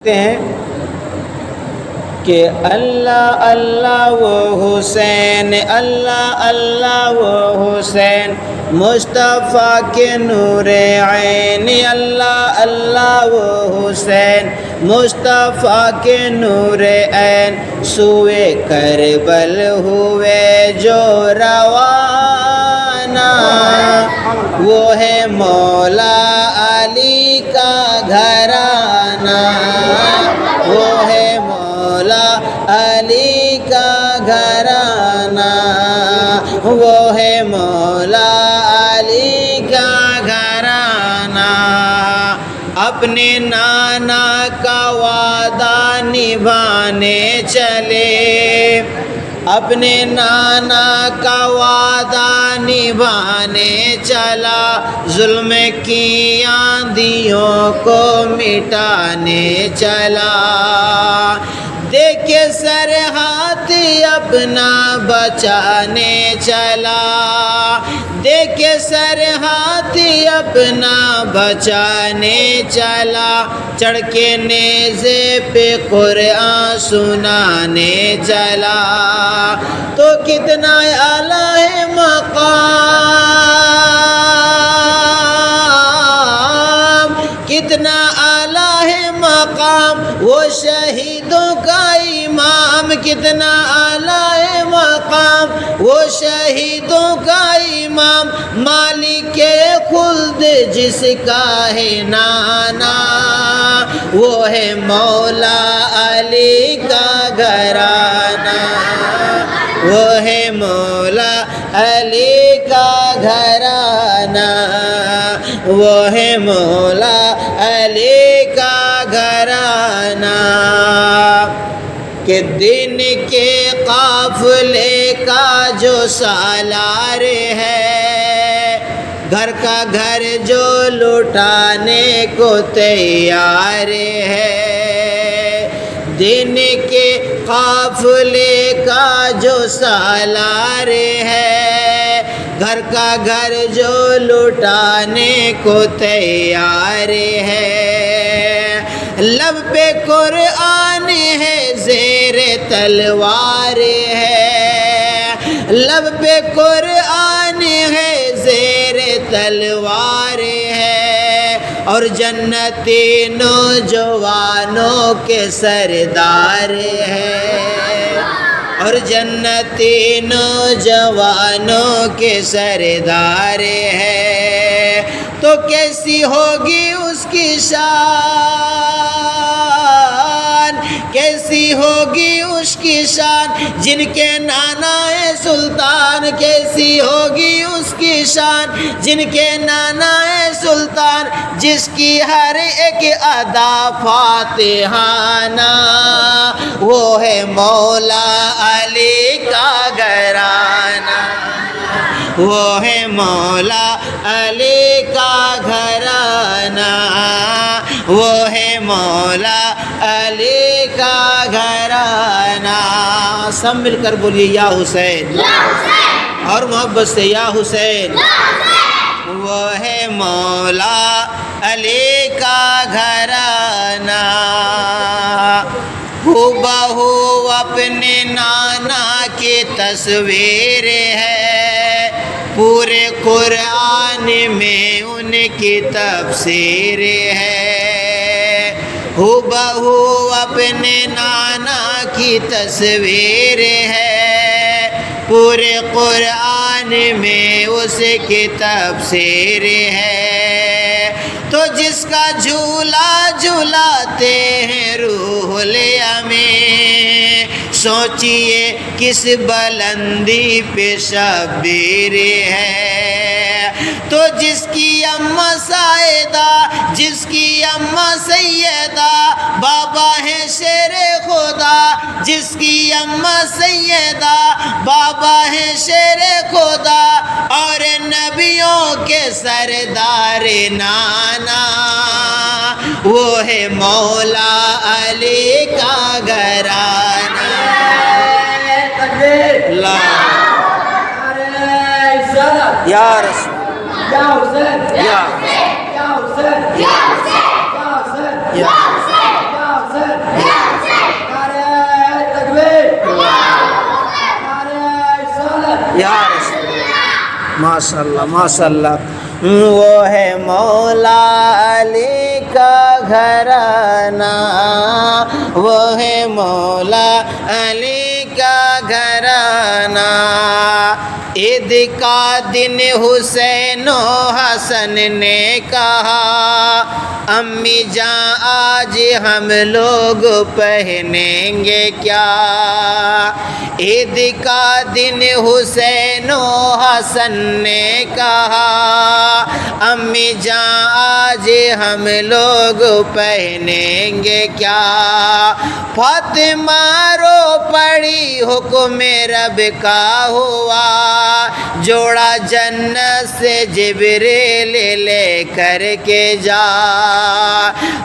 ہیں کہ اللہ اللہ وہ حسین، اللہ اللہ وہ حسین، مصطفیٰ کے نور عین، اللہ اللہ وہ حسین، مصطفیٰ کے نور عین، سوئے کربل ہوئے جو روانہ، وہ ہے مولا علی کا گھرانہ، وہ ہے مولا علی کا گھرانہ، وہ ہے مولا علی کا گھرانہ۔ اپنے نانا کا وعدہ نبھانے چلے، اپنے نانا کا وعدہ نبھانے چلا، ظلم کی آندھیوں کو مٹانے چلا، دیکھے سرحد اپنا بچانے چلا، دیکھے سرحد اپنا بچانے چلا، چڑھ کے نیزے پہ قرآن سنانے چلا، تو کتنا اعلیٰ ہے مقام، کتنا اعلیٰ ہے مقام، وہ شہیدوں کا امام، کتنا اعلیٰ ہے مقام، وہ شہیدوں کا امام، مالک خلد جس کا ہے نانا، وہ ہے مولا علی کا گھرانہ، وہ ہے مولا علی کا گھرانہ، وہ ہے مولا علی کا گھرانہ۔ کہ دن کے قافلے کا جو سالار ہے، گھر کا گھر جو لٹانے کو تیار ہے، دن کے قافلے کا جو سالار ہے، گھر کا گھر جو لٹانے کو تیار ہے، لب پہ قرآن ہے زیر تلوار ہے، لب پہ قرآن ہے زیر تلوار ہے، اور جنتی نوجوانوں کے سردار ہے، اور جنتی نوجوانوں کے سردار ہے، تو کیسی ہوگی اس کی شان، کیسی ہوگی اس کی شان، جن کے نانا سلطان، کیسی ہوگی اس کی شان، جن کے نانا سلطان، جس کی ہر ایک ادا فاتحانہ، وہ ہے مولا علی کا گھرانہ، وہ ہے مولا علی کا گھرانہ، وہ ہے مولا علی کا گھرانہ۔ سب مل کر بولیے یا حسین، اور محبت سے یا حسین، وہ ہے مولا علی کا گھرانہ۔ ہو بہو اپنے نانا کی تصویر ہے، پورے قرآن میں ان کی تفسیر ہے، ہو بہو اپنے نانا کی تصویر ہے، پورے قرآن میں اس کی تفسیر ہے، تو جس کا جھولا جھولاتے ہیں روح الامین، سوچئے کس بلندی پہ شبیر ہے، تو جس کی اماں سائدہ، جس کی اماں سیدہ، بابا ہے شیر خدا، جس کی اماں سیدہ، بابا ہے شیر خدا، اور نبیوں کے سردار نانا، وہ ہے مولا علی کا گھرانہ۔ یا رسول یا حسین یا حسین یا حسین یا حسین یا حسین یا حسین ماشاء اللہ ماشاء اللہ. وہ ہے مولا علی کا گھرانہ، وہ ہے مولا علی کا گھرانہ. عید کا دن حسین و حسن نے کہا امی جان آج ہم لوگ پہنیں گے کیا. عید کا دن حسین و حسن نے کہا امی جان آج ہم لوگ پہنیں گے کیا. فاطمہ رو پڑی حکم رب کا ہوا، جوڑا جنت سے جبریل لے کر کے جا.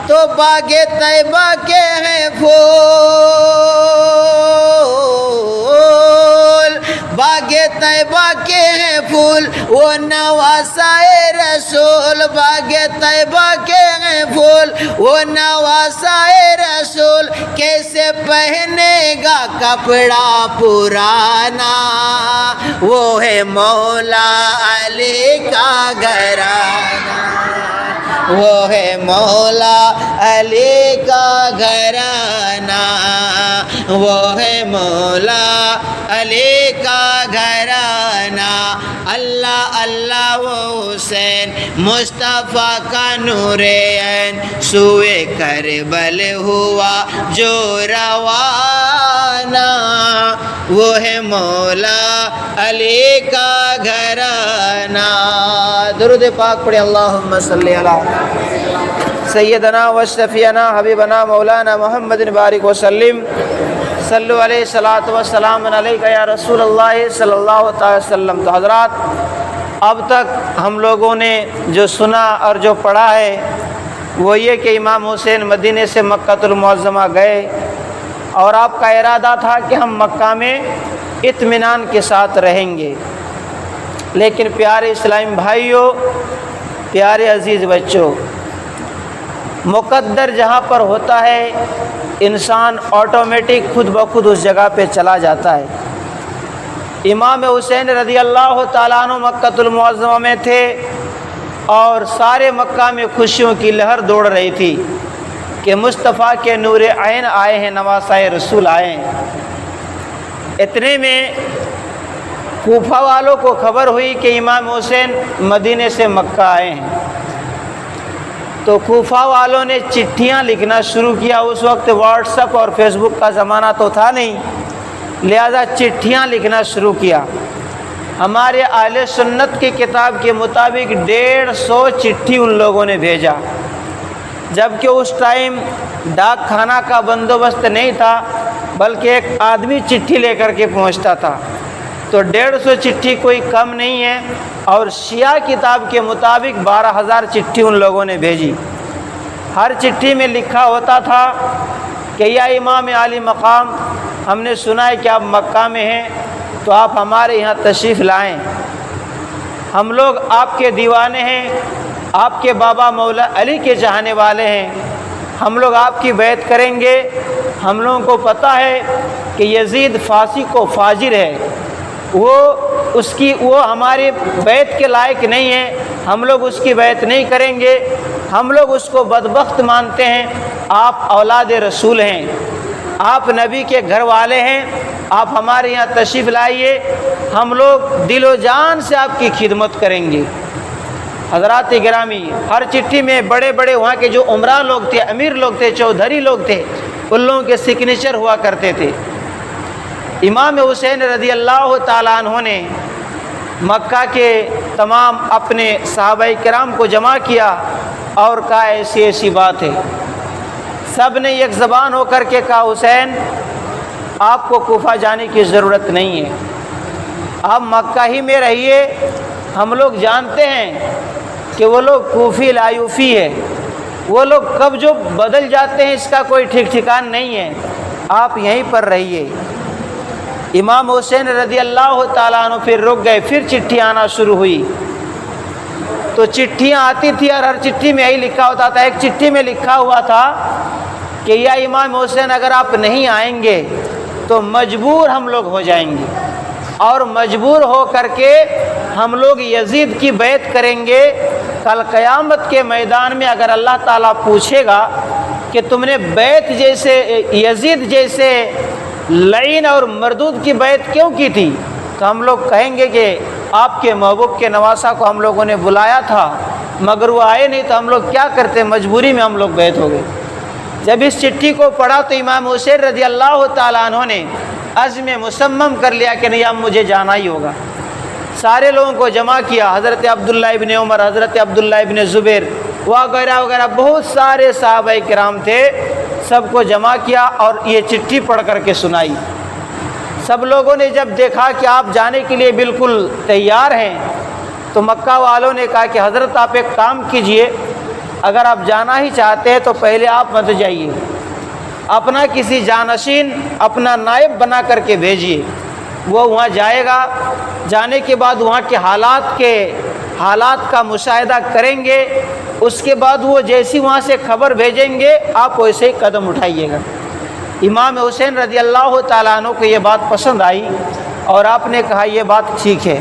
تو باغ طیبہ کے ہیں پھول، باغ طیبہ کے ہیں پھول وہ نواسائے رسول. باغ طیبہ کے ہیں پھول وہ نواسائے رسول. کیسے پہنے گا کپڑا پرانا، وہ ہے مولا علی کا گھرانہ، وہ ہے مولا علی کا گھرانہ، وہ ہے مولا علی کا گھرانہ. اللہ اللہ وہ حسین مصطفیٰ کا نور عین سوئے کربل ہوا جو روانہ. وہ ہے مولا علی کا گھرانہ. درود پاک پڑھے. اللہم صلی علی سیدنا و شفیعنا حبیبنا مولانا محمد بارک وسلم. صلو علیہ الصلاۃ والسلام علیکہ یا رسول اللہ صلی اللہ تعالی وسلم. تو حضرات، اب تک ہم لوگوں نے جو سنا اور جو پڑھا ہے وہ یہ کہ امام حسین مدینے سے مکہ المعظمہ گئے اور آپ کا ارادہ تھا کہ ہم مکہ میں اطمینان کے ساتھ رہیں گے. لیکن پیارے اسلامی بھائیوں، پیارے عزیز بچوں، مقدر جہاں پر ہوتا ہے انسان آٹومیٹک خود بخود اس جگہ پہ چلا جاتا ہے. امام حسین رضی اللہ تعالیٰ عنہ مکہ المعظمہ میں تھے اور سارے مکہ میں خوشیوں کی لہر دوڑ رہی تھی کہ مصطفیٰ کے نور عین آئے ہیں، نواسائے رسول آئے ہیں. اتنے میں کوفہ والوں کو خبر ہوئی کہ امام حسین مدینے سے مکہ آئے ہیں. تو کوفہ والوں نے چٹھیاں لکھنا شروع کیا. اس وقت واٹس ایپ اور فیس بک کا زمانہ تو تھا نہیں، لہذا چٹھیاں لکھنا شروع کیا. ہمارے اہل سنت کی کتاب کے مطابق 150 چٹھی ان لوگوں نے بھیجا، جبکہ اس ٹائم ڈاک خانہ کا بندوبست نہیں تھا بلکہ ایک آدمی چٹھی لے کر کے پہنچتا تھا. تو 150 چٹھی کوئی کم نہیں ہے، اور شیعہ کتاب کے مطابق 12,000 چٹھی ان لوگوں نے بھیجی. ہر چٹھی میں لکھا ہوتا تھا کہ یا امام عالی مقام، ہم نے سنا ہے کہ آپ مکہ میں ہیں تو آپ ہمارے یہاں تشریف لائیں. ہم لوگ آپ کے دیوانے ہیں، آپ کے بابا مولا علی کے چاہنے والے ہیں، ہم لوگ آپ کی بیعت کریں گے. ہم لوگوں کو پتہ ہے کہ یزید فاسق و فاجر ہے، وہ ہماری بیعت کے لائق نہیں ہے، ہم لوگ اس کی بیعت نہیں کریں گے. ہم لوگ اس کو بدبخت مانتے ہیں. آپ اولاد رسول ہیں، آپ نبی کے گھر والے ہیں، آپ ہمارے یہاں تشریف لائیے، ہم لوگ دل و جان سے آپ کی خدمت کریں گے. حضرات گرامی، ہر چٹھی میں بڑے بڑے وہاں کے جو عمرا لوگ تھے، امیر لوگ تھے، چودھری لوگ تھے، ان لوگوں کے سگنیچر ہوا کرتے تھے. امام حسین رضی اللہ تعالیٰ عنہ نے مکہ کے تمام اپنے صحابہ کرام کو جمع کیا اور کہا ایسی ایسی بات ہے. سب نے ایک زبان ہو کر کے کہا حسین آپ کو کوفہ جانے کی ضرورت نہیں ہے، آپ مکہ ہی میں رہیے. ہم لوگ جانتے ہیں کہ وہ لوگ کوفی لایوفی ہے، وہ لوگ کب جو بدل جاتے ہیں اس کا کوئی ٹھیک ٹھکان نہیں ہے، آپ یہیں پر رہیے. امام حسین رضی اللہ تعالیٰ عنہ پھر رک گئے. پھر چٹھی آنا شروع ہوئی. تو چٹھیاں آتی تھی اور ہر چٹھی میں یہی لکھا ہوتا تھا. ایک چٹھی میں لکھا ہوا تھا کہ یا امام حسین اگر آپ نہیں آئیں گے تو مجبور ہم لوگ ہو جائیں گے. اور مجبور ہو کر کے ہم لوگ یزید کی بیعت کریں گے۔ کل قیامت کے میدان میں اگر اللہ تعالیٰ پوچھے گا کہ تم نے بیعت جیسے یزید جیسے لعین اور مردود کی بیعت کیوں کی تھی، تو ہم لوگ کہیں گے کہ آپ کے محبوب کے نواسہ کو ہم لوگوں نے بلایا تھا مگر وہ آئے نہیں، تو ہم لوگ کیا کرتے، مجبوری میں ہم لوگ بیعت ہو گئے۔ جب اس چٹھی کو پڑھا تو امام حسین رضی اللہ تعالیٰ عنہ نے عزم مصمم کر لیا کہ نہیں اب مجھے جانا ہی ہوگا۔ سارے لوگوں کو جمع کیا، حضرت عبداللہ ابن عمر، حضرت عبداللہ ابن زبیر وغیرہ وغیرہ بہت سارے صحابہ کرام تھے، سب کو جمع کیا اور یہ چٹھی پڑھ کر کے سنائی۔ سب لوگوں نے جب دیکھا کہ آپ جانے کے لیے بالکل تیار ہیں تو مکہ والوں نے کہا کہ حضرت آپ ایک کام کیجئے، اگر آپ جانا ہی چاہتے ہیں تو پہلے آپ مت جائیے، اپنا کسی جانشین اپنا نائب بنا کر کے بھیجیے، وہ وہاں جائے گا، جانے کے بعد وہاں کے حالات کا مشاہدہ کریں گے، اس کے بعد وہ جیسی وہاں سے خبر بھیجیں گے آپ ویسے ہی قدم اٹھائیے گا۔ امام حسین رضی اللہ تعالیٰ عنہ کو یہ بات پسند آئی اور آپ نے کہا یہ بات ٹھیک ہے۔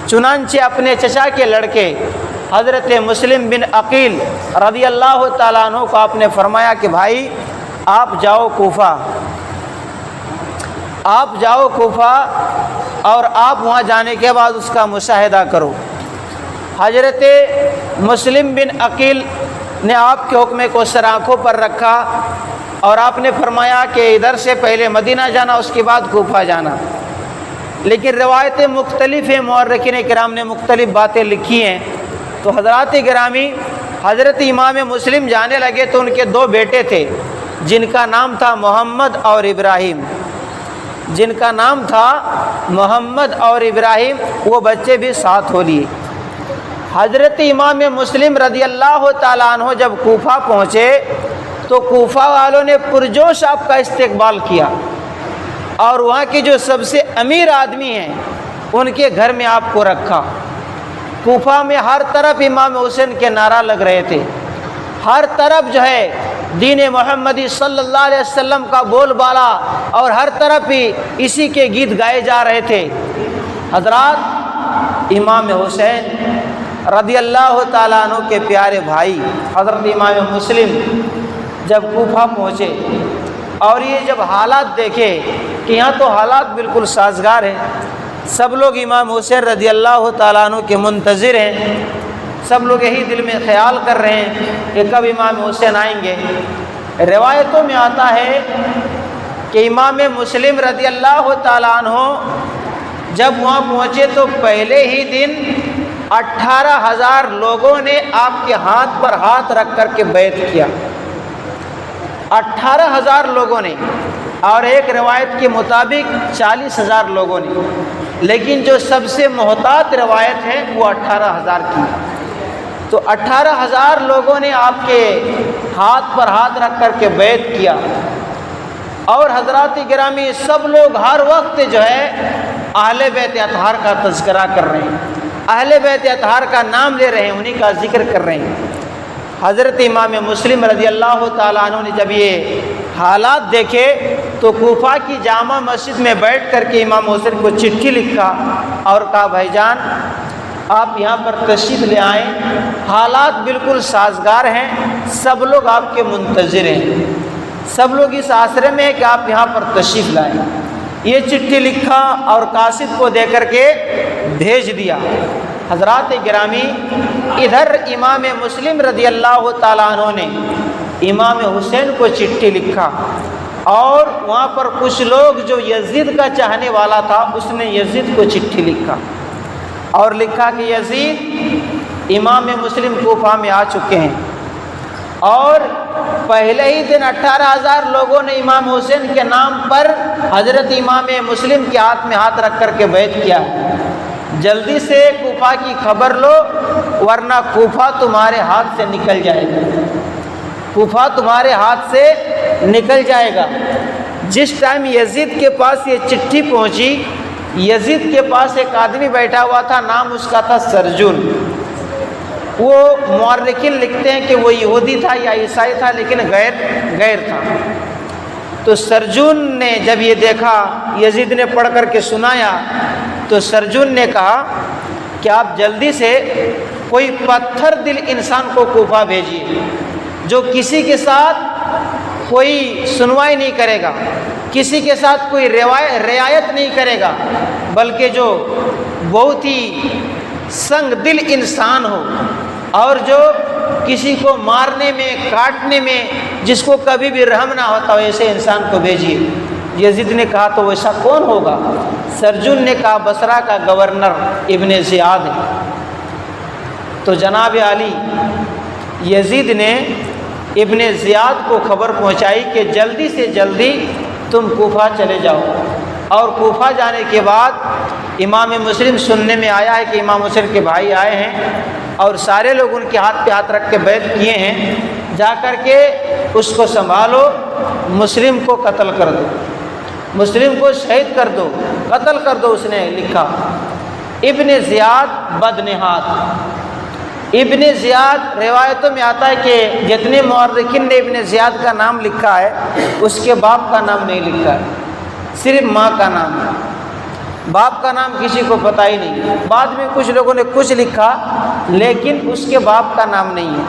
چنانچہ اپنے چچا کے لڑکے حضرت مسلم بن عقیل رضی اللہ تعالیٰ عنہ کو آپ نے فرمایا کہ بھائی آپ جاؤ کوفہ اور آپ وہاں جانے کے بعد اس کا مشاہدہ کرو۔ حضرت مسلم بن عقیل نے آپ کے حکم کو سر آنکھوں پر رکھا اور آپ نے فرمایا کہ ادھر سے پہلے مدینہ جانا، اس کے بعد کوفہ جانا۔ لیکن روایتیں مختلف ہیں، مورخین کرام نے مختلف باتیں لکھی ہیں۔ تو حضرات گرامی، حضرت امام مسلم جانے لگے تو ان کے دو بیٹے تھے جن کا نام تھا محمد اور ابراہیم، وہ بچے بھی ساتھ ہو لیے۔ حضرت امام مسلم رضی اللہ تعالیٰ عنہ جب کوفہ پہنچے تو کوفہ والوں نے پرجوش آپ کا استقبال کیا اور وہاں کے جو سب سے امیر آدمی ہیں ان کے گھر میں آپ کو رکھا۔ کوفہ میں ہر طرف امام حسین کے نعرہ لگ رہے تھے، ہر طرف جو ہے دین محمدی صلی اللہ علیہ وسلم کا بول بالا اور ہر طرف ہی اسی کے گیت گائے جا رہے تھے۔ حضرات امام حسین رضی اللہ تعالیٰ عنہ کے پیارے بھائی حضرت امام مسلم جب کوفہ پہنچے اور یہ جب حالات دیکھے کہ یہاں تو حالات بالکل سازگار ہیں، سب لوگ امام حسین رضی اللہ تعالیٰ عنہ کے منتظر ہیں، سب لوگ یہی دل میں خیال کر رہے ہیں کہ کب امام حسین آئیں گے۔ روایتوں میں آتا ہے کہ امام مسلم رضی اللہ تعالیٰ عنہ جب وہاں پہنچے تو پہلے ہی دن 18,000 لوگوں نے آپ کے ہاتھ پر ہاتھ رکھ کر کے بیعت کیا۔ 18,000 لوگوں نے، اور ایک روایت کے مطابق 40,000 لوگوں نے، لیکن جو سب سے محتاط روایت ہے وہ 18,000 کی۔ تو 18,000 لوگوں نے آپ کے ہاتھ پر ہاتھ رکھ کر کے بیعت کیا، اور حضرات گرامی سب لوگ ہر وقت جو ہے اہل بیت اطہار کا تذکرہ کر رہے ہیں، اہل بیت اطہار کا نام لے رہے ہیں، انہی کا ذکر کر رہے ہیں۔ حضرت امام مسلم رضی اللہ تعالیٰ عنہ نے جب یہ حالات دیکھے تو کوفہ کی جامع مسجد میں بیٹھ کر کے امام حسین کو چٹھی لکھا اور کہا بھائی جان آپ یہاں پر تشریف لے آئیں، حالات بالکل سازگار ہیں، سب لوگ آپ کے منتظر ہیں، سب لوگ اس آسرے میں ہیں کہ آپ یہاں پر تشریف لائیں۔ یہ چٹھی لکھا اور قاصد کو دے کر کے بھیج دیا۔ حضرات گرامی ادھر امام مسلم رضی اللہ تعالیٰ عنہ نے امام حسین کو چٹھی لکھا، اور وہاں پر کچھ لوگ جو یزید کا چاہنے والا تھا اس نے یزید کو چٹھی لکھا اور لکھا کہ یزید امام مسلم کوفہ میں آ چکے ہیں، اور پہلے ہی دن 18,000 لوگوں نے امام حسین کے نام پر حضرت امام مسلم کے ہاتھ میں ہاتھ رکھ کر کے بیعت کیا، جلدی سے کوفہ کی خبر لو ورنہ کوفہ تمہارے ہاتھ سے نکل جائے گا، کوفہ تمہارے ہاتھ سے نکل جائے گا۔ جس ٹائم یزید کے پاس یہ چٹھی پہنچی، یزید کے پاس ایک آدمی بیٹھا ہوا تھا، نام اس کا تھا سرجون۔ وہ مورخین لکھتے ہیں کہ وہ یہودی تھا یا عیسائی تھا، لیکن غیر تھا۔ تو سرجون نے جب یہ دیکھا، یزید نے پڑھ کر کے سنایا تو سرجن نے کہا کہ آپ جلدی سے کوئی پتھر دل انسان کو کوفہ بھیجیے جو کسی کے ساتھ کوئی سنوائی نہیں کرے گا، کسی کے ساتھ کوئی رعایت نہیں کرے گا، بلکہ جو بہت ہی سنگ دل انسان ہو اور جو کسی کو مارنے میں کاٹنے میں جس کو کبھی بھی رحم نہ ہوتا ہو، ایسے انسان کو بھیجیے۔ یزید نے کہا تو ویسا کون ہوگا؟ سرجن نے کہا بصرہ کا گورنر ابن زیاد ہے۔ تو جناب علی یزید نے ابن زیاد کو خبر پہنچائی کہ جلدی سے جلدی تم کوفہ چلے جاؤ، اور کوفہ جانے کے بعد امام مسلم سننے میں آیا ہے کہ امام مسلم کے بھائی آئے ہیں اور سارے لوگ ان کے ہاتھ پہ ہاتھ رکھ کے بیعت کیے ہیں، جا کر کے اس کو سنبھالو، مسلم کو قتل کر دو، مسلم کو شہید کر دو، قتل کر دو۔ اس نے لکھا ابن زیاد بدنہاد۔ ابن زیاد روایتوں میں آتا ہے کہ جتنے مورخین نے ابن زیاد کا نام لکھا ہے اس کے باپ کا نام نہیں لکھا ہے، صرف ماں کا نام ہے، باپ کا نام کسی کو پتہ ہی نہیں۔ بعد میں کچھ لوگوں نے کچھ لکھا لیکن اس کے باپ کا نام نہیں ہے۔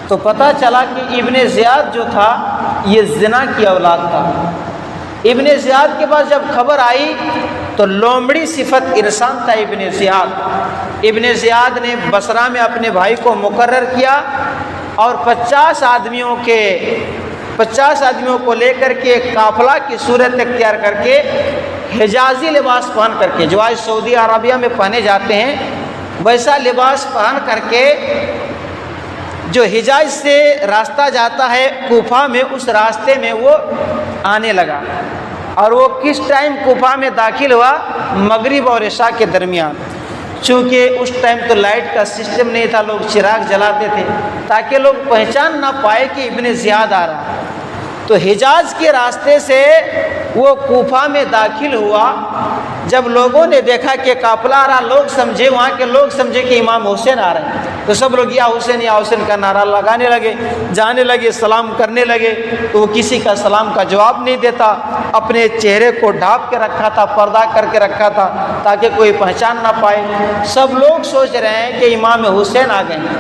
تو پتہ چلا کہ ابن زیاد جو تھا یہ زنا کی اولاد تھا۔ ابن زیاد کے پاس جب خبر آئی تو لومڑی صفت انسان تھا ابن زیاد۔ ابن زیاد نے بصرہ میں اپنے بھائی کو مقرر کیا اور 50 آدمیوں کو لے کر کے ایک قافلہ کی صورت اختیار کر کے حجازی لباس پہن کر کے، جو آج سعودی عربیہ میں پہنے جاتے ہیں ویسا لباس پہن کر کے، جو حجاز سے راستہ جاتا ہے کوفہ میں، اس راستے میں وہ آنے لگا۔ اور وہ کس ٹائم کوفہ میں داخل ہوا؟ مغرب اور عشاء کے درمیان، چونکہ اس ٹائم تو لائٹ کا سسٹم نہیں تھا، لوگ چراغ جلاتے تھے تاکہ لوگ پہچان نہ پائے کہ ابن زیاد آ رہا ہے۔ تو حجاز کے راستے سے وہ کوفہ میں داخل ہوا۔ جب لوگوں نے دیکھا کہ قافلہ آ رہا، لوگ سمجھے، وہاں کے لوگ سمجھے کہ امام حسین آ رہے ہیں، تو سب لوگ یا حسین کا نعرہ لگانے لگے، جانے لگے، سلام کرنے لگے۔ تو وہ کسی کا سلام کا جواب نہیں دیتا، اپنے چہرے کو ڈھانپ کے رکھا تھا، پردہ کر کے رکھا تھا تاکہ کوئی پہچان نہ پائے۔ سب لوگ سوچ رہے ہیں کہ امام حسین آ گئے ہیں،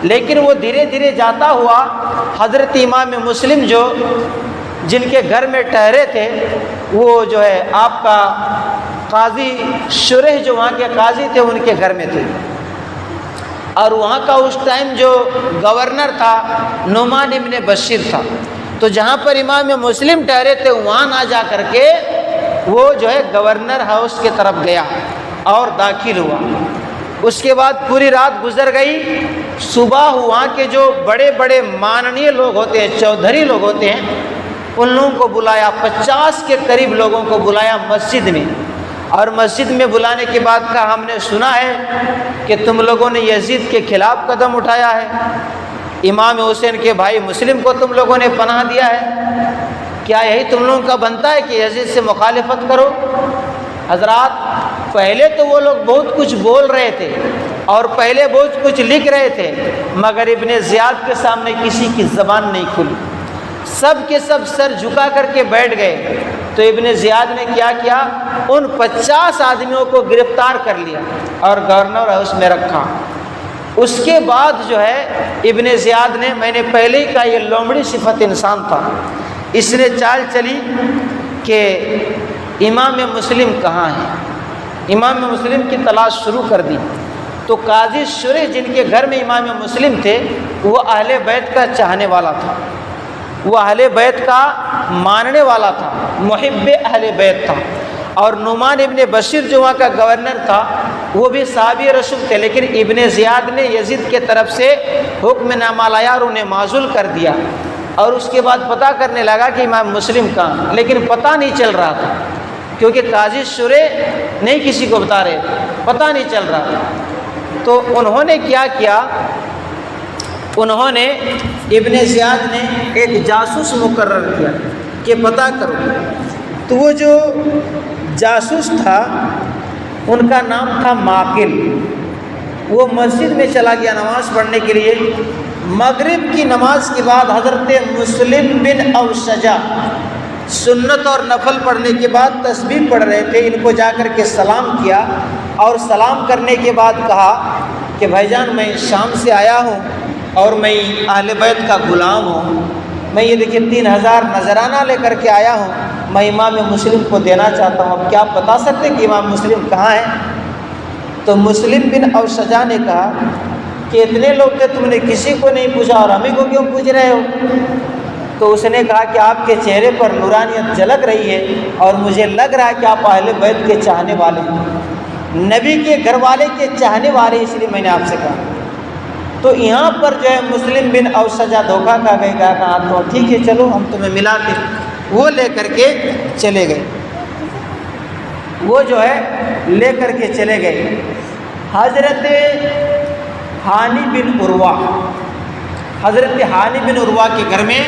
لیکن وہ دھیرے دھیرے جاتا ہوا حضرت امام مسلم جو جن کے گھر میں ٹھہرے تھے، وہ جو ہے آپ کا قاضی شریح جو وہاں کے قاضی تھے ان کے گھر میں تھے، اور وہاں کا اس ٹائم جو گورنر تھا نعمان ابن بشیر تھا۔ تو جہاں پر امام مسلم ٹھہرے تھے وہاں نہ جا کر کے وہ جو ہے گورنر ہاؤس کی طرف گیا اور داخل ہوا۔ اس کے بعد پوری رات گزر گئی، صبح وہاں کے جو بڑے بڑے ماننی لوگ ہوتے ہیں، چودھری لوگ ہوتے ہیں، ان لوگوں کو بلایا، 50 کے قریب لوگوں کو بلایا مسجد میں، اور مسجد میں بلانے کے بعد کہا ہم نے سنا ہے کہ تم لوگوں نے یزید کے خلاف قدم اٹھایا ہے، امام حسین کے بھائی مسلم کو تم لوگوں نے پناہ دیا ہے، کیا یہی تم لوگوں کا بنتا ہے کہ یزید سے مخالفت کرو؟ حضرات پہلے تو وہ لوگ بہت کچھ بول رہے تھے اور پہلے بہت کچھ لکھ رہے تھے، مگر ابن زیاد کے سامنے کسی کی زبان نہیں کھلی، سب کے سب سر جھکا کر کے بیٹھ گئے۔ تو ابن زیاد نے کیا کیا؟ ان 50 آدمیوں کو گرفتار کر لیا اور گورنر ہاؤس میں رکھا۔ اس کے بعد جو ہے ابن زیاد نے، میں نے پہلے ہی کہا یہ لومڑی صفت انسان تھا، اس نے چال چلی کہ امام مسلم کہاں ہے، امام مسلم کی تلاش شروع کر دی۔ تو قاضی شریح جن کے گھر میں امام مسلم تھے وہ اہل بیت کا چاہنے والا تھا، وہ اہل بیت کا ماننے والا تھا، محب اہل بیت تھا، اور نعمان ابن بشیر جو وہاں کا گورنر تھا وہ بھی صحابی رسول تھے، لیکن ابن زیاد نے یزید کے طرف سے حکم نامہ لایا اور انہیں معزول کر دیا، اور اس کے بعد پتہ کرنے لگا کہ امام مسلم کہاں، لیکن پتہ نہیں چل رہا تھا کیونکہ قاضی شریح نہیں کسی کو بتا رہے تھے، پتہ نہیں چل رہا تھا۔ تو انہوں نے کیا کیا؟ انہوں نے، ابن زیاد نے ایک جاسوس مقرر کیا کہ پتہ کرو۔ تو وہ جو جاسوس تھا ان کا نام تھا ماقل، وہ مسجد میں چلا گیا نماز پڑھنے کے لیے۔ مغرب کی نماز کے بعد حضرت مسلم بن اوسجہ سنت اور نفل پڑھنے کے بعد تسبیح پڑھ رہے تھے، ان کو جا کر کے سلام کیا، اور سلام کرنے کے بعد کہا کہ بھائی جان میں شام سے آیا ہوں اور میں اہل بیت کا غلام ہوں، میں یہ دیکھیے 3000 نذرانہ لے کر کے آیا ہوں، میں امام مسلم کو دینا چاہتا ہوں، اب کیا آپ بتا سکتے کہ امام مسلم کہاں ہیں؟ تو مسلم بن اوسجا نے کہا کہ اتنے لوگ تھے، تم نے کسی کو نہیں پوچھا اور ہمیں کو کیوں پوچھ رہے ہو؟ تو اس نے کہا کہ آپ کے چہرے پر نورانیت جھلک رہی ہے اور مجھے لگ رہا ہے کہ آپ اہل بیت کے چاہنے والے ہیں، نبی کے گھر والے کے چاہنے والے، اس لیے میں نے آپ سے کہا۔ تو یہاں پر جو ہے مسلم بن اوسجا دھوکہ کھا گئے، کہا تو ٹھیک ہے چلو ہم تمہیں ملاتے، وہ لے کر کے چلے گئے، وہ جو ہے لے کر کے چلے گئے۔ حضرت ہانی بن عروہ، حضرت ہانی بن عروہ کے گھر میں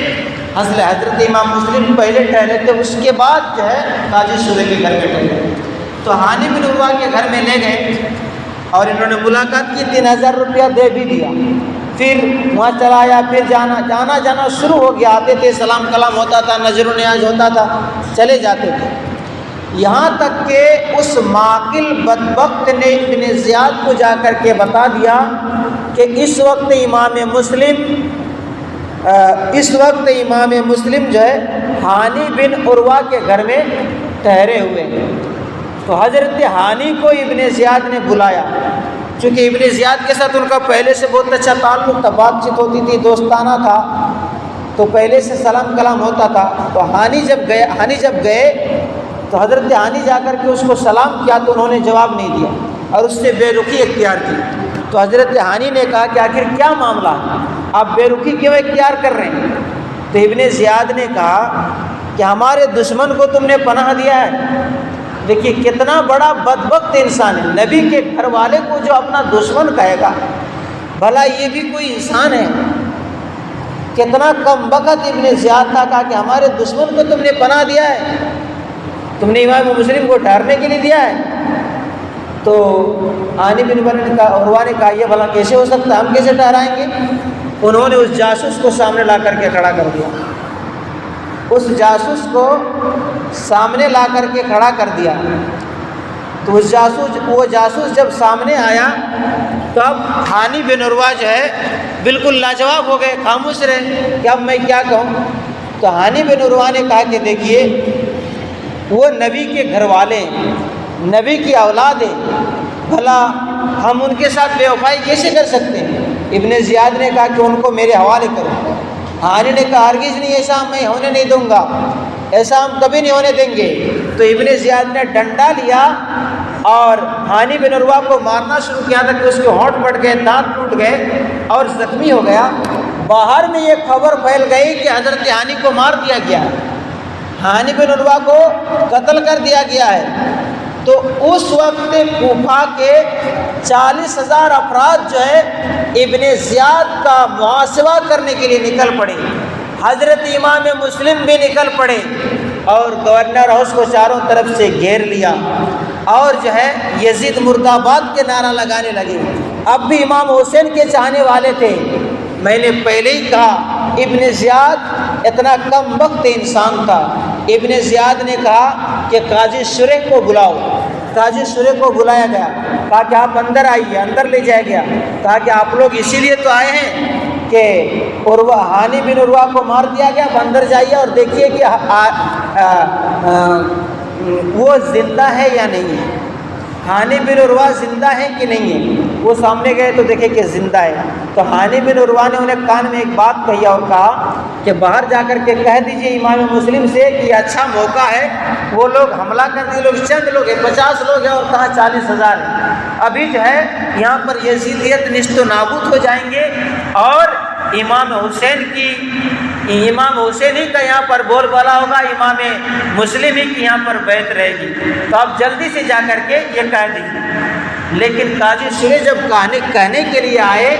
حضرت امام مسلم پہلے ٹھہرے تھے، اس کے بعد جو ہے قاضی شورے کے گھر میں ٹھہرے، تو ہانی بن عروہ کے گھر میں لے گئے اور انہوں نے ملاقات کی، 3000 روپیہ دے بھی دیا، پھر وہاں چلا آیا، پھر جانا شروع ہو گیا، آتے تھے، سلام کلام ہوتا تھا، نظر و نیاز ہوتا تھا، چلے جاتے تھے، یہاں تک کہ اس معقل بدبخت نے ابن زیاد کو جا کر کے بتا دیا کہ اس وقت امام مسلم جو ہے ہانی بن عروہ کے گھر میں ٹھہرے ہوئے ہیں۔ تو حضرت ہانی کو ابن زیاد نے بلایا، چونکہ ابن زیاد کے ساتھ ان کا پہلے سے بہت اچھا تعلق تھا، بات چیت ہوتی تھی، دوستانہ تھا، تو پہلے سے سلام کلام ہوتا تھا۔ تو ہانی جب گئے تو حضرت ہانی جا کر کے اس کو سلام کیا تو انہوں نے جواب نہیں دیا اور اس سے بے رخی اختیار کی۔ تو حضرت ہانی نے کہا کہ آخر کیا معاملہ ہے، آپ بے رخی کیوں اختیار کر رہے ہیں؟ تو ابن زیاد نے کہا کہ ہمارے دشمن کو تم نے پناہ دیا ہے۔ دیکھیے کتنا بڑا بدبخت انسان ہے، نبی کے گھر والے کو جو اپنا دشمن کہے گا، بھلا یہ بھی کوئی انسان ہے؟ کتنا کم بخت ابن زیاد تھا، کہا کہ ہمارے دشمن کو تم نے پناہ دیا ہے، تم نے امام مسلم کو ٹھہرنے کے لیے دیا ہے۔ تو ہانی بن عروہ نے کہا یہ بھلا کیسے ہو سکتا ہے، ہم کیسے ٹھہرائیں گے؟ انہوں نے اس جاسوس کو سامنے لا کر کے کھڑا کر دیا، اس جاسوس کو سامنے لا کر کے کھڑا کر دیا۔ تو وہ جاسوس جب سامنے آیا تو اب ہانی بن عروہ جو ہے بالکل لاجواب ہو گئے، خاموش رہے کہ اب میں کیا کہوں۔ تو ہانی بن عروہ نے کہا کہ دیکھیے وہ نبی کے گھر والے ہیں، نبی کی اولاد ہے، بھلا ہم ان کے ساتھ بے وفائی کیسے کر سکتے ہیں؟ ابن زیاد نے کہا کہ ان کو میرے حوالے کرو۔ ہانی نے کہا ہرگز نہیں، ایسا میں ہونے نہیں دوں گا، ایسا ہم کبھی نہیں ہونے دیں گے۔ تو ابن زیاد نے ڈنڈا لیا اور ہانی بن عروہ کو مارنا شروع کیا تھا کہ اس کے ہونٹ پھٹ گئے، دانت ٹوٹ گئے اور زخمی ہو گیا۔ باہر میں یہ خبر پھیل گئی کہ حضرت ہانی کو مار دیا گیا ہے، ہانی بن عروہ کو قتل کر دیا گیا ہے۔ تو اس وقت کوفہ کے 40,000 افراد جو ہے ابن زیاد کا محاسبہ کرنے کے لیے نکل پڑے، حضرت امام مسلم بھی نکل پڑے اور گورنر ہاؤس کو چاروں طرف سے گھیر لیا اور جو ہے یزید مرد آباد کے نعرہ لگانے لگے۔ اب بھی امام حسین کے چاہنے والے تھے۔ میں نے پہلے ہی کہا ابن زیاد اتنا کم بخت انسان تھا۔ ابن زیاد نے کہا کہ قاضی شریح کو بلاؤ، قاضی شریح کو بلایا گیا، کہا کہ آپ اندر آئیے، اندر لے جایا گیا، کہا کہ آپ لوگ اسی لیے تو آئے ہیں کہ ہانی بن عروہ کو مار دیا گیا، آپ اندر جائیے اور دیکھیے کہ وہ زندہ ہے یا نہیں ہے، ہانی بن عروہ زندہ ہے کہ نہیں ہے۔ وہ سامنے گئے تو دیکھے کہ زندہ ہے۔ تو ہانی بن عروہ نے انہیں کان میں ایک بات کہی اور کہا کہ باہر جا کر کے کہہ دیجئے امام مسلم سے کہ یہ اچھا موقع ہے، وہ لوگ حملہ کرنے لوگ چند لوگ ہیں، 50 لوگ ہیں اور کہا 40,000 ہیں، ابھی جو ہے یہاں پر یزیدیت نیست و نابود ہو جائیں گے اور امام حسین ہی کا یہاں پر بول بالا ہوگا، امام مسلم ہی کی یہاں پر بیعت رہے گی، تو آپ جلدی سے جا کر کے یہ کہہ دیجیے۔ لیکن قاضی شریح جب کہنے کے لیے آئے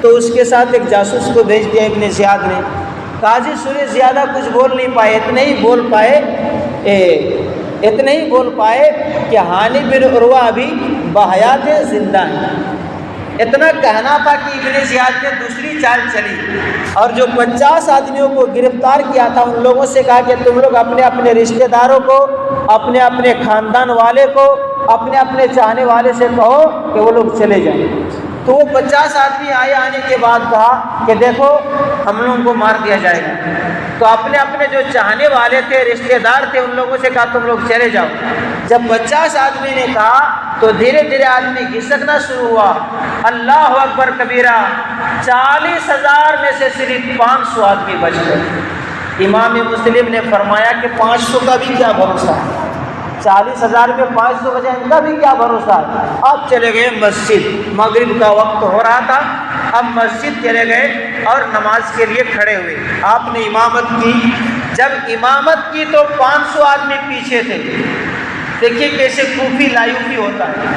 تو اس کے ساتھ ایک جاسوس کو بھیج دیا ابن زیاد نے۔ قاضی شریح زیادہ کچھ بول نہیں پائے، اتنے ہی بول پائے کہ ہانی بن عروہ ابھی بحیات زندہ ہیں۔ اتنا کہنا تھا کہ ابن زیاد نے دوسری چال چلی اور جو 50 آدمیوں کو گرفتار کیا تھا ان لوگوں سے کہا کہ تم لوگ اپنے اپنے رشتہ داروں کو، اپنے اپنے خاندان والے کو، اپنے اپنے چاہنے والے سے کہو کہ وہ لوگ چلے جائیں۔ تو وہ 50 آدمی آنے کے بعد کہا کہ دیکھو ہم لوگوں کو مار دیا جائے گا۔ تو اپنے اپنے جو چاہنے والے تھے، رشتہ دار تھے، ان لوگوں سے کہا تم لوگ چلے جاؤ۔ جب 50 آدمی نے کہا تو دھیرے دھیرے آدمی گھسکنا شروع ہوا۔ اللہ اکبر کبیرہ، 40,000 میں سے صرف 500 آدمی بچ گئے۔ امام مسلم نے فرمایا کہ 500 کا بھی کیا بھروسہ ہے، 40,000 میں 500 بچے، ان کا بھی کیا بھروسہ ہے۔ اب چلے گئے مسجد، مغرب کا وقت ہو رہا تھا، اب مسجد چلے گئے اور نماز کے لیے کھڑے ہوئے۔ آپ نے امامت کی، جب امامت کی تو 500 آدمی پیچھے تھے۔ دیکھیے کیسے کوفی لایوفی ہوتا ہے۔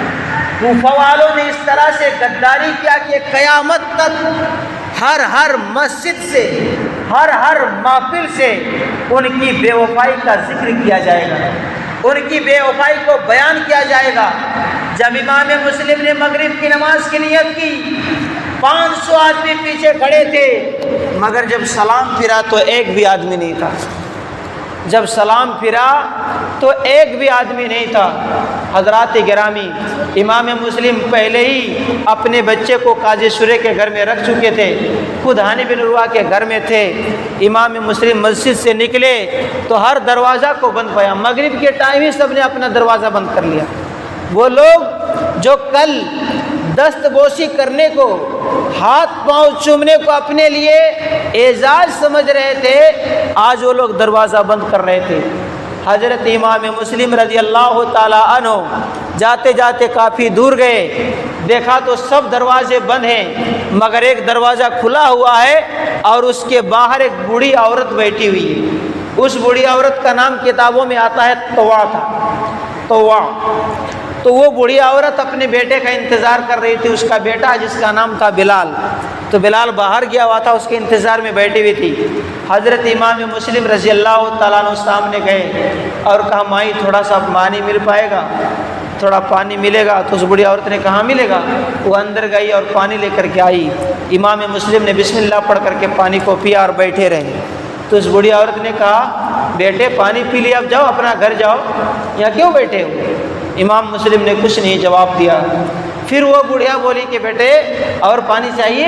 کوفہ والوں نے اس طرح سے غداری کیا کہ قیامت تک ہر مسجد سے، ہر محفل سے ان کی بے وفائی کا ذکر کیا جائے گا، ان کی بے وفائی کو بیان کیا جائے گا۔ جب امام مسلم نے مغرب کی نماز کی نیت کی، 500 آدمی پیچھے کھڑے تھے، مگر جب سلام پھرا تو ایک بھی آدمی نہیں تھا۔ جب سلام پھرا تو ایک بھی آدمی نہیں تھا۔ حضرات گرامی، امام مسلم پہلے ہی اپنے بچے کو قاضی شورے کے گھر میں رکھ چکے تھے، خود ہانی بن عروہ کے گھر میں تھے۔ امام مسلم مسجد سے نکلے تو ہر دروازہ کو بند پایا، مغرب کے ٹائم ہی سب نے اپنا دروازہ بند کر لیا۔ وہ لوگ جو کل دست بوسی کرنے کو، ہاتھ پاؤں چومنے کو اپنے لیے اعزاز سمجھ رہے تھے، آج وہ لوگ دروازہ بند کر رہے تھے۔ حضرت امام مسلم رضی اللہ تعالی عنہ جاتے جاتے کافی دور گئے، دیکھا تو سب دروازے بند ہیں مگر ایک دروازہ کھلا ہوا ہے اور اس کے باہر ایک بوڑھی عورت بیٹھی ہوئی ہے۔ اس بوڑھی عورت کا نام کتابوں میں آتا ہے طوا تھا، طوا۔ تو وہ بوڑھی عورت اپنے بیٹے کا انتظار کر رہی تھی، اس کا بیٹا جس کا نام تھا بلال۔ تو بلال باہر گیا ہوا تھا، اس کے انتظار میں بیٹھی ہوئی تھی۔ حضرت امام مسلم رضی اللہ تعالیٰ عنہ سامنے گئے اور کہا مائی تھوڑا سا پانی مل پائے گا، تھوڑا پانی ملے گا؟ تو اس بوڑھی عورت نے کہاں ملے گا۔ وہ اندر گئی اور پانی لے کر کے آئی۔ امام مسلم نے بسم اللہ پڑھ کر کے پانی کو پیا اور بیٹھے رہے۔ تو اس بوڑھی عورت نے کہا بیٹے پانی پی لیا، اب جاؤ اپنا گھر جاؤ، یہاں کیوں بیٹھے ہو؟ امام مسلم نے کچھ نہیں جواب دیا۔ پھر وہ بوڑھیا بولی کہ بیٹے اور پانی چاہیے؟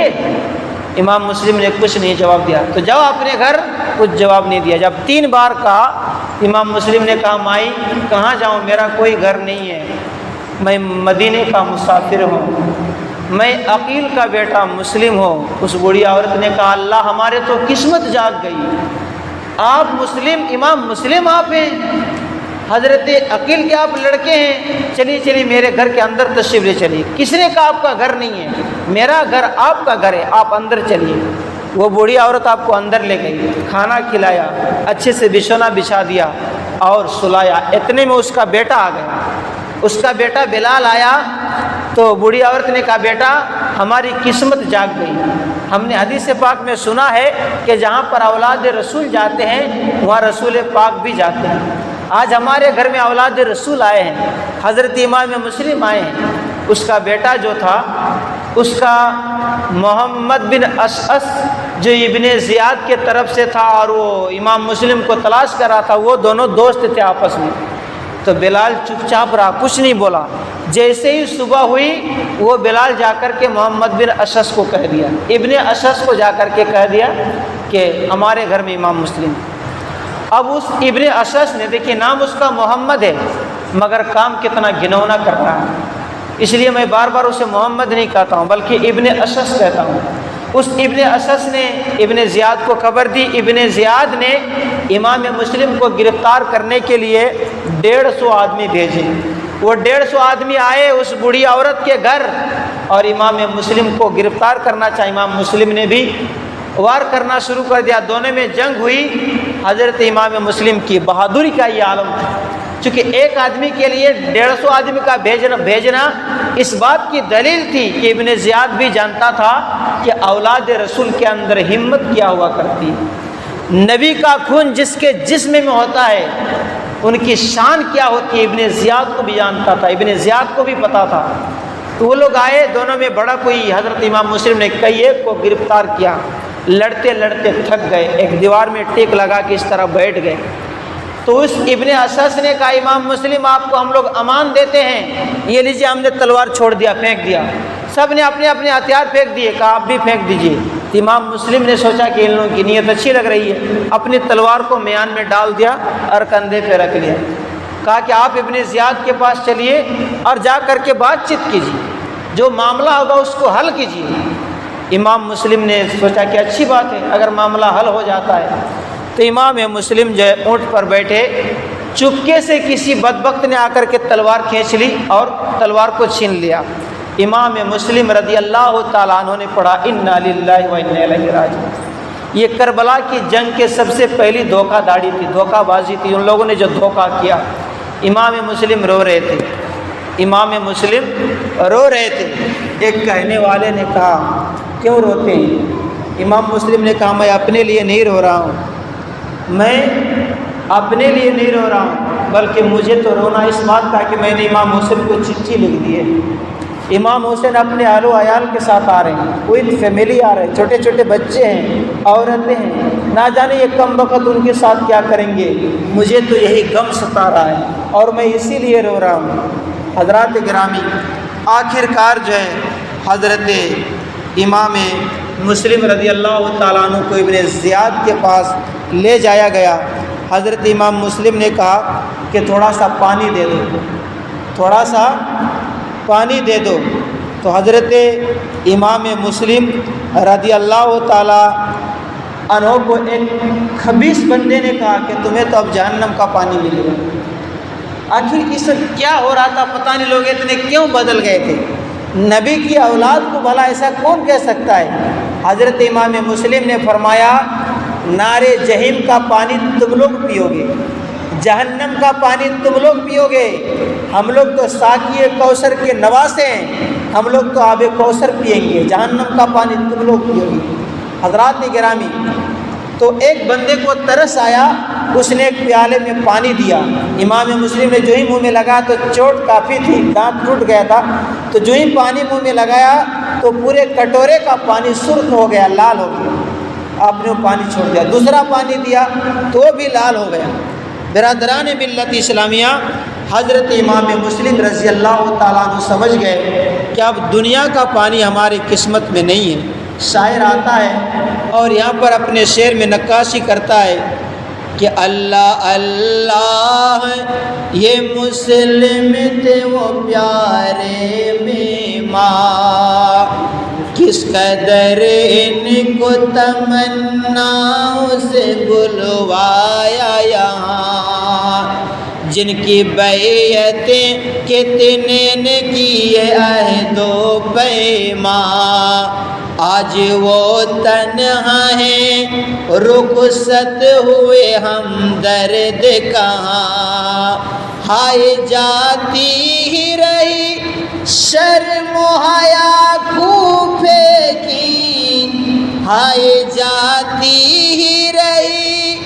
امام مسلم نے کچھ نہیں جواب دیا۔ تو جاؤ اپنے گھر، کچھ جواب نہیں دیا۔ جب 3 بار کہا، امام مسلم نے کہا مائی کہاں جاؤں، میرا کوئی گھر نہیں ہے، میں مدینے کا مسافر ہوں، میں عقیل کا بیٹا مسلم ہوں۔ اس بوڑھی عورت نے کہا اللہ ہمارے تو قسمت جاگ گئی، آپ مسلم، امام مسلم آپ ہیں، حضرت عقیل کے آپ لڑکے ہیں، چلیے چلیے میرے گھر کے اندر تشریف لے چلیے۔ کس نے کہا آپ کا گھر نہیں ہے، میرا گھر آپ کا گھر ہے، آپ اندر چلیے۔ وہ بوڑھی عورت آپ کو اندر لے گئی، کھانا کھلایا، اچھے سے بچھونا بچھا دیا اور سلایا۔ اتنے میں اس کا بیٹا آ گیا، اس کا بیٹا بلال آیا۔ تو بوڑھی عورت نے کہا بیٹا ہماری قسمت جاگ گئی، ہم نے حدیث پاک میں سنا ہے کہ جہاں پر اولاد رسول جاتے ہیں وہاں رسول پاک بھی جاتے ہیں۔ آج ہمارے گھر میں اولاد رسول آئے ہیں، حضرت امام مسلم آئے ہیں۔ اس کا بیٹا جو تھا، اس کا محمد بن اشعث جو ابن زیاد کے طرف سے تھا اور وہ امام مسلم کو تلاش کر رہا تھا، وہ دونوں دوست تھے آپس میں۔ تو بلال چپ چاپ رہا، کچھ نہیں بولا۔ جیسے ہی صبح ہوئی وہ بلال جا کر کے محمد بن اشعث کو کہہ دیا، ابن اشعث کو جا کر کے کہہ دیا کہ ہمارے گھر میں امام مسلم۔ اب اس ابن اشعث نے، دیکھیے نام اس کا محمد ہے مگر کام کتنا گھنونا کر رہا ہے، اس لیے میں بار بار اسے محمد نہیں کہتا ہوں بلکہ ابن اشعث کہتا ہوں۔ اس ابن اشعث نے ابن زیاد کو خبر دی، ابن زیاد نے امام مسلم کو گرفتار کرنے کے لیے 150 آدمی بھیجے۔ وہ 150 آدمی آئے اس بوڑھی عورت کے گھر اور امام مسلم کو گرفتار کرنا چاہا۔ امام مسلم نے بھی وار کرنا شروع کر دیا، دونوں میں جنگ ہوئی۔ حضرت امام مسلم کی بہادری کا یہ عالم تھا، چونکہ ایک آدمی کے لیے 150 آدمی کا بھیجنا اس بات کی دلیل تھی کہ ابن زیاد بھی جانتا تھا کہ اولاد رسول کے اندر ہمت کیا ہوا کرتی، نبی کا خون جس کے جسم میں ہوتا ہے ان کی شان کیا ہوتی ہے، ابن زیاد کو بھی جانتا تھا، ابن زیاد کو بھی پتا تھا۔ تو وہ لوگ آئے، دونوں میں بڑا کوئی، حضرت امام مسلم نے کئی ایک کو گرفتار کیا، لڑتے لڑتے تھک گئے، ایک دیوار میں ٹیک لگا کے اس طرح بیٹھ گئے۔ تو اس ابن اسس نے کہا امام مسلم آپ کو ہم لوگ امان دیتے ہیں، یہ لیجیے، ہم نے تلوار چھوڑ دیا، پھینک دیا۔ سب نے اپنے اپنے ہتھیار پھینک دیے، کہا آپ بھی پھینک دیجیے۔ تو امام مسلم نے سوچا کہ ان لوگوں کی نیت اچھی لگ رہی ہے، اپنی تلوار کو میان میں ڈال دیا اور کندھے پہ رکھ لیا، کہا کہ آپ ابن زیاد کے پاس چلیے اور جا کر کے بات چیت کیجیے، جو معاملہ ہوگا اس کو حل کیجیے۔ امام مسلم نے سوچا کہ اچھی بات ہے، اگر معاملہ حل ہو جاتا ہے۔ تو امام مسلم جو ہے اونٹ پر بیٹھے، چپکے سے کسی بدبخت نے آ کر کے تلوار کھینچ لی اور تلوار کو چھین لیا۔ امام مسلم رضی اللہ تعالیٰ عنہ نے پڑھا انا للہ و انا الیہ راجعون۔ یہ کربلا کی جنگ کے سب سے پہلی دھوکہ دھاڑی تھی، دھوکہ بازی تھی، ان لوگوں نے جو دھوکہ کیا۔ امام مسلم رو رہے تھے، امام مسلم رو رہے تھے۔ ایک کہنے والے نے کہا کیوں روتے ہیں؟ امام مسلم نے کہا میں اپنے لیے نہیں رو رہا ہوں، میں اپنے لیے نہیں رو رہا ہوں، بلکہ مجھے تو رونا اس بات کا کہ میں نے امام حسین کو چٹھی لکھ دی ہے۔ امام حسین اپنے اہل و عیال کے ساتھ آ رہے ہیں، پوری فیملی آ رہے ہیں، چھوٹے چھوٹے بچے ہیں، عورتیں ہیں، نہ جانے یہ کم وقت ان کے ساتھ کیا کریں گے، مجھے تو یہی غم ستا رہا ہے اور میں اسی لیے رو رہا ہوں۔ حضرات گرامی، آخر کار جو ہے حضرت امام مسلم رضی اللہ تعالیٰ عنہ کو ابن زیاد کے پاس لے جایا گیا۔ حضرت امام مسلم نے کہا کہ تھوڑا سا پانی دے دو، تھوڑا سا پانی دے دو۔ تو حضرت امام مسلم رضی اللہ تعالیٰ عنہ کو ایک خبیث بندے نے کہا کہ تمہیں تو اب جہنم کا پانی ملے گا۔ آخر اس وقت کیا ہو رہا تھا پتہ نہیں، لوگ اتنے کیوں بدل گئے تھے؟ نبی کی اولاد کو بھلا ایسا کون کہہ سکتا ہے؟ حضرت امام مسلم نے فرمایا نار جہنم کا پانی تم لوگ پیو گے، جہنم کا پانی تم لوگ پیو گے، ہم لوگ تو ساقی کوثر کے نواسے ہیں، ہم لوگ تو آب کوثر پئیں گے، جہنم کا پانی تم لوگ پیو گے۔ حضرات گرامی، تو ایک بندے کو ترس آیا، اس نے ایک پیالے میں پانی دیا، امام مسلم نے جو ہی منہ میں لگایا تو چوٹ کافی تھی، دانت ٹوٹ گیا تھا، تو جو ہی پانی منہ میں لگایا تو پورے کٹورے کا پانی سرخ ہو گیا، لال ہو گیا۔ آپ نے وہ پانی چھوڑ دیا، دوسرا پانی دیا تو وہ بھی لال ہو گیا۔ برادران ملت اسلامیہ، حضرت امام مسلم رضی اللہ تعالیٰ عنہ سمجھ گئے کہ اب دنیا کا پانی ہماری قسمت میں نہیں ہے۔ شاعر آتا ہے اور یہاں پر اپنے شعر میں نقاشی کرتا ہے کہ اللہ اللہ یہ مسلم تھے وہ پیارے ماں، کس قدر ان کو تمناؤں سے بلوایا یہاں، جن کی بیعتیں کتنے نے کیے عہد و پیمان، آج وہ تنہا ہیں رخصت ہوئے ہم درد کہاں، ہائے جاتی ہی رہی شرم و حیا کوفے کی، ہائے جاتی ہی رہی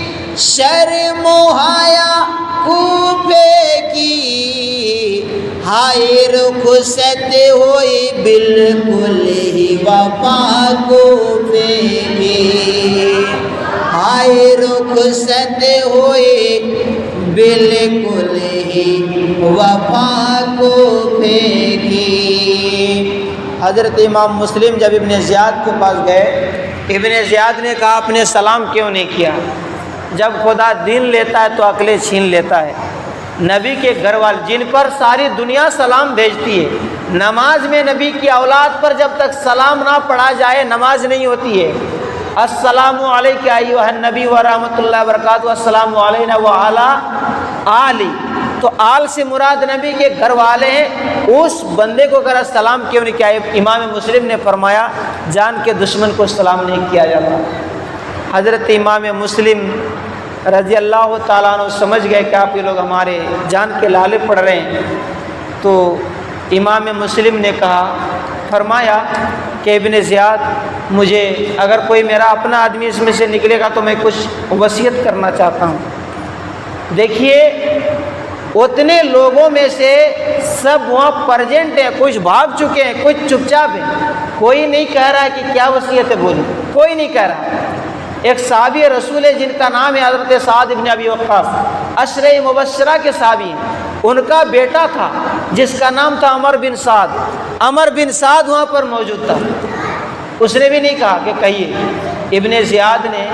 شرم و حیا کوفے کی، ہائے رخصت ہوئی بالکل ہی وفا کوفے کی، ہائے رخصت ہوئی بالکل ہی وفا کوفے کی۔ حضرت امام مسلم جب ابن زیاد کے پاس گئے، ابن زیاد نے کہا آپ نے سلام کیوں نہیں کیا؟ جب خدا دین لیتا ہے تو عقلیں چھین لیتا ہے۔ نبی کے گھر والے جن پر ساری دنیا سلام بھیجتی ہے، نماز میں نبی کی اولاد پر جب تک سلام نہ پڑھا جائے نماز نہیں ہوتی ہے۔ السلام علیکم ایھا النبی ورحمۃ اللہ وبرکاتہ، السلام علینا وعلی آلی، تو آل سے مراد نبی کے گھر والے ہیں۔ اس بندے کو اگر سلام کیوں نہیں کیا؟ امام مسلم نے فرمایا جان کے دشمن کو سلام نہیں کیا جاتا۔ حضرت امام مسلم رضی اللہ تعالیٰ عنہ سمجھ گئے کہ آپ یہ لوگ ہمارے جان کے لالے پڑ رہے ہیں، تو امام مسلم نے کہا، فرمایا کہ ابن زیاد، مجھے اگر کوئی میرا اپنا آدمی اس میں سے نکلے گا تو میں کچھ وصیت کرنا چاہتا ہوں۔ دیکھیے اتنے لوگوں میں سے سب وہاں پرزینٹ ہیں، کچھ بھاگ چکے ہیں، کچھ چپ چاپ ہیں، کوئی نہیں کہہ رہا ہے کہ کیا وصیت ہے بولی، کوئی نہیں کہہ رہا۔ ایک صحابی رسول ہے جن کا نام ہے حضرت سعد بن ابی وقاص، عشرہ مبشرہ کے صحابی ہیں، ان کا بیٹا تھا جس کا نام تھا عمر بن سعد۔ عمر بن سعد وہاں پر موجود تھا، اس نے بھی نہیں کہا کہ کہیے۔ ابن زیاد نے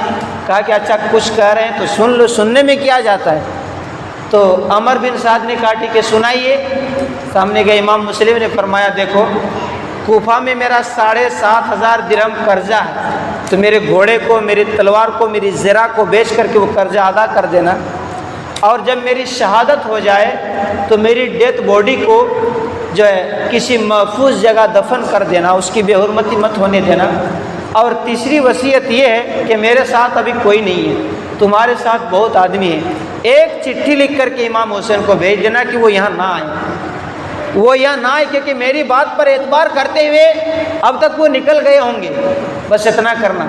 کہا کہ اچھا کچھ کہہ رہے ہیں تو سن لو، سننے میں کیا جاتا ہے۔ تو عمر بن سعد نے کہا ٹھیک ہے سنائیے۔ سامنے گئے امام مسلم نے فرمایا دیکھو کوفہ میں میرا 7,500 درہم قرضہ ہے، تو میرے گھوڑے کو، میری تلوار کو، میری زرہ کو بیچ کر کے وہ قرضہ ادا کر دینا، اور جب میری شہادت ہو جائے تو میری ڈیتھ باڈی کو جو ہے کسی محفوظ جگہ دفن کر دینا، اس کی بے حرمتی مت ہونے دینا۔ اور تیسری وصیت یہ ہے کہ میرے ساتھ ابھی کوئی نہیں ہے، تمہارے ساتھ بہت آدمی ہیں، ایک چٹھی لکھ کر کے امام حسین کو بھیج دینا کہ وہ یہاں نہ آئیں، وہ یہاں نہ آئے، کیونکہ میری بات پر اعتبار کرتے ہوئے اب تک وہ نکل گئے ہوں گے، بس اتنا کرنا۔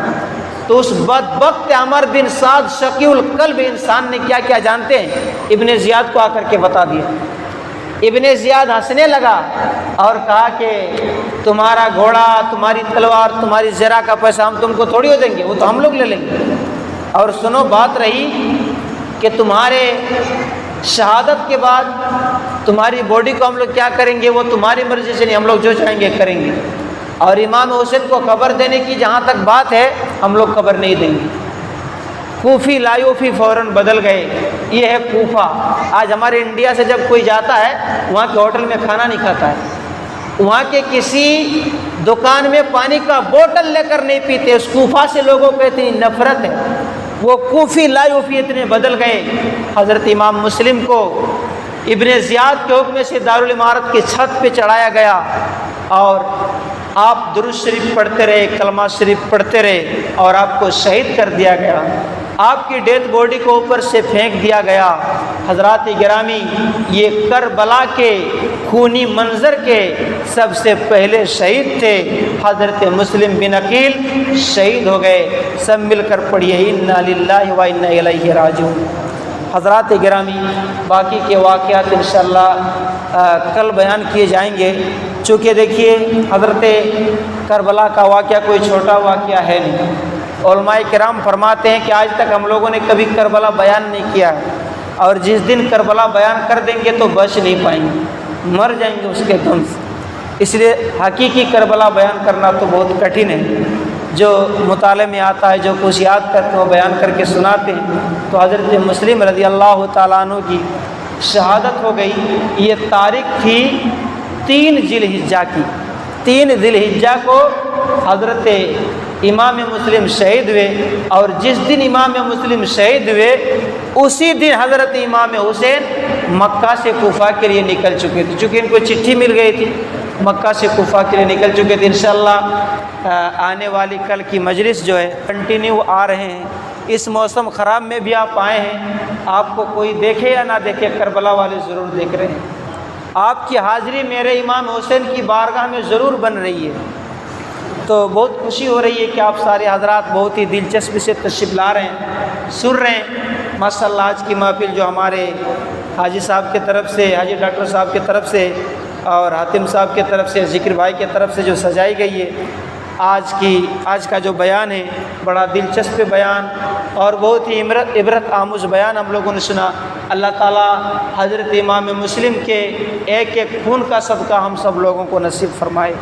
تو اس بدبخت عمر بن سعد شقی القلب انسان نے کیا کیا جانتے ہیں؟ ابن زیاد کو آ کر کے بتا دیا۔ ابن زیاد ہنسنے لگا اور کہا کہ تمہارا گھوڑا، تمہاری تلوار، تمہاری زرہ کا پیسہ ہم تم کو تھوڑی ہو دیں گے، وہ تو ہم لوگ لے لیں گے۔ اور سنو بات رہی کہ تمہارے شہادت کے بعد تمہاری باڈی کو ہم لوگ کیا کریں گے، وہ تمہاری مرضی سے نہیں، ہم لوگ جو چاہیں گے کریں گے۔ اور امام حسین کو خبر دینے کی جہاں تک بات ہے، ہم لوگ خبر نہیں دیں گے۔ کوفی لایوفی فوراً بدل گئے۔ یہ ہے کوفہ۔ آج ہمارے انڈیا سے جب کوئی جاتا ہے وہاں کے ہوٹل میں کھانا نہیں کھاتا ہے، وہاں کے کسی دکان میں پانی کا بوتل لے کر نہیں پیتے۔ اس کوفہ سے لوگوں کو اتنی نفرت ہے، وہ کوفی لایوفی اتنے بدل گئے۔ حضرت امام مسلم کو ابن زیاد کے حکم سے دارالامارت کی چھت پہ چڑھایا گیا، اور آپ درود شریف پڑھتے رہے، کلمہ شریف پڑھتے رہے، اور آپ کو شہید کر دیا گیا۔ آپ کی ڈیتھ باڈی کو اوپر سے پھینک دیا گیا۔ حضرات گرامی، یہ کربلا کے خونی منظر کے سب سے پہلے شہید تھے۔ حضرت مسلم بن عقیل شہید ہو گئے۔ سب مل کر پڑھیے انا للہ و انا الیہ راجعون۔ حضرات گرامی، باقی کے واقعات انشاءاللہ کل بیان کیے جائیں گے، چونکہ دیکھیے حضرت کربلا کا واقعہ کوئی چھوٹا واقعہ ہے نہیں۔ علماء کرام فرماتے ہیں کہ آج تک ہم لوگوں نے کبھی کربلا بیان نہیں کیا، اور جس دن کربلا بیان کر دیں گے تو بچ نہیں پائیں گے، مر جائیں گے اس کے دم سے۔ اس لیے حقیقی کربلا بیان کرنا تو بہت کٹھن ہے۔ جو مطالعے میں آتا ہے، جو کچھ یاد کرتے ہیں وہ بیان کر کے سناتے ہیں۔ تو حضرت مسلم رضی اللہ تعالیٰ عنہ کی شہادت ہو گئی۔ یہ تاریخ تھی 3 ذی الحجہ کی۔ 3 ذی الحجہ کو حضرت امام مسلم شہید ہوئے، اور جس دن امام مسلم شہید ہوئے اسی دن حضرت امام حسین مکہ سے کوفہ کے لیے نکل چکے تھے، چونکہ ان کو چٹھی مل گئی تھی، مکہ سے کوفہ کے لیے نکل چکے تھے۔ انشاءاللہ آنے والی کل کی مجلس جو ہے کنٹینیو آ رہے ہیں۔ اس موسم خراب میں بھی آپ آئے ہیں، آپ کو کوئی دیکھے یا نہ دیکھے، کربلا والے ضرور دیکھ رہے ہیں۔ آپ کی حاضری میرے امام حسین کی بارگاہ میں ضرور بن رہی ہے، تو بہت خوشی ہو رہی ہے کہ آپ سارے حضرات بہت ہی دلچسپی سے تشریف لا رہے ہیں، سن رہے ہیں۔ ماشاءاللہ آج کی محفل جو ہمارے حاجی صاحب کی طرف سے، حاجی ڈاکٹر صاحب کی طرف سے، اور حاتم صاحب کی طرف سے، ذکر بھائی کی طرف سے جو سجائی گئی ہے، آج کا جو بیان ہے بڑا دلچسپ بیان اور بہت ہی عبرت آموز بیان ہم لوگوں نے سنا۔ اللہ تعالیٰ حضرت امام مسلم کے ایک ایک خون کا صدقہ ہم سب لوگوں کو نصیب فرمائے۔